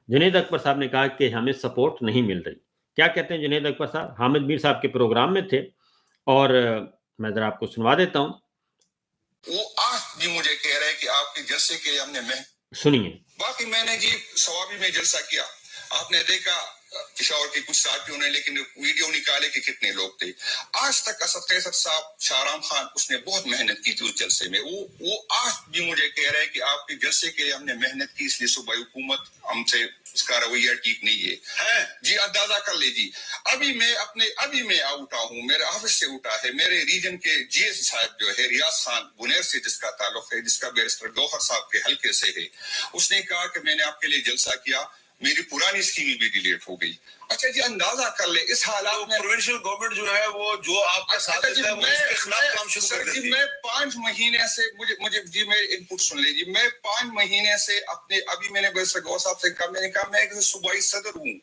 جنید اکبر صاحب نے کہا کہ ہمیں سپورٹ نہیں مل رہی. کیا کہتے ہیں جنید اکبر صاحب؟ حامد میر صاحب کے پروگرام میں تھے اور میں ذرا آپ کو سنوا دیتا ہوں. وہ آج بھی مجھے کہہ رہے کہ آپ کے جلسے کے لیے ہم نے سنیے. باقی میں نے جی ثوابی میں جلسہ کیا. آپ نے دیکھا پشاور کے کچھ ساتھیوں نے لیکن ویڈیو نکالے کہ کتنے لوگ تھے. آج تک اسد قیصر صاحب، شاہرام خان، اس نے بہت محنت کی تھی اس جلسے میں. وہ آج بھی مجھے کہہ رہے ہیں کہ آپ کے جلسے کے لیے ہم نے محنت کی، اس لیے صوبائی حکومت ہم سے اس کا رویہ ٹھیک نہیں ہے. جی اندازہ کر لیجیے. ابھی میں اٹھا ہوں، میرے آفس سے اٹھا ہے. میرے ریجن کے جی ایس صاحب جو ہے ریاض خان بنیر سے جس کا تعلق ہے، جس کا بیرسٹر گوہر صاحب کے حلقے سے ہے، اس نے کہا کہ میں نے آپ کے لیے جلسہ کیا، میری پرانی اسکیم بھی ڈیلیٹ ہو گئی. اچھا جی اندازہ کر لے اس حالات میں پروونشل گورنمنٹ جو ہے وہ جو آپ کا ساتھ دیتا ہے وہ اس کے خلاف کام شروع کر دیتی ہے. میں 5 مہینے سے مجھے جی میرے ان پٹ سن لیجیے. میں 5 مہینے سے ابھی میں نے بیرسٹر گوہر صاحب سے کہا، میں نے کہا میں ایک صوبائی صدر ہوں،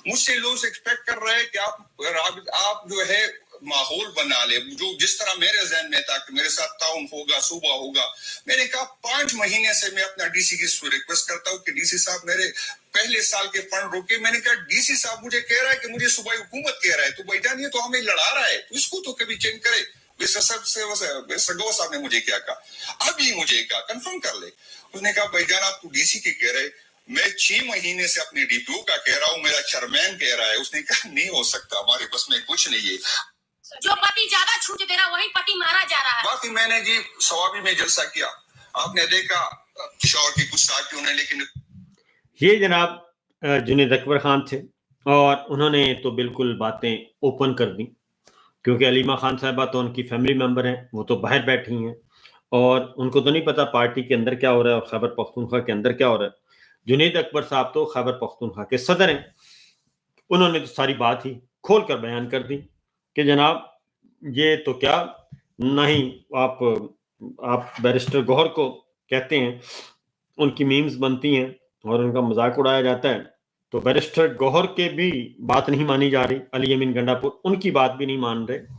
مجھ سے لوگ ایکسپیکٹ کر رہے ہیں کہ آپ جو ہے ماحول بنا لے جو جس طرح میرے ذہن میں تھا کہ میرے ساتھ تعاون ہوگا، صوبہ ہوگا. میں نے کہا 5 مہینے سے میں اپنا ڈی سی کی ریکویسٹ کرتا ہوں کہ ڈی سی صاحب میرے پہلے سال کے فنڈ روکے. میں نے کہا ڈی سی صاحب مجھے کہہ رہا ہے کہ مجھے صوبائی حکومت کہہ رہا ہے تو بھائی جان یہ تو ہمیں لڑا رہا ہے، اس کو تو کبھی چینج کرے. سگو صاحب نے مجھے کیا کہا، ابھی مجھے کہا کنفرم کر لے. اس نے کہا بھائی جان آپ تو ڈی سی کے کہہ رہے، میں 6 مہینے سے اپنے ڈی پی او کا کہہ رہا ہوں، میرا چیئرمین کہہ رہا ہے. اس نے کہا نہیں ہو سکتا، ہمارے بس میں کچھ نہیں ہے. جو پتی زیادہ چھوٹ دے رہا وہی پتی مارا جا رہا ہے. باقی میں نے جی ثوابی میں جلسہ کیا. آپ نے دیکھا پشاور کے کچھ ساتھیوں نے لیکن یہ جناب جنید اکبر خان تھے اور انہوں نے تو بالکل باتیں اوپن کر دیں کیونکہ علیمہ خان صاحبہ تو ان کی فیملی ممبر ہیں، وہ تو باہر بیٹھی ہیں اور ان کو تو نہیں پتا پارٹی کے اندر کیا ہو رہا ہے اور خیبر پختونخوا کے اندر کیا ہو رہا ہے. جنید اکبر صاحب تو خیبر پختونخوا کے صدر ہیں، انہوں نے تو ساری بات ہی کھول کر بیان کر دی کہ جناب یہ تو کیا نہیں، آپ بیرسٹر گوہر کو کہتے ہیں، ان کی میمز بنتی ہیں اور ان کا مذاق اڑایا جاتا ہے، تو بیرسٹر گوہر کے بھی بات نہیں مانی جا رہی، علی امین گنڈا پور ان کی بات بھی نہیں مان رہے.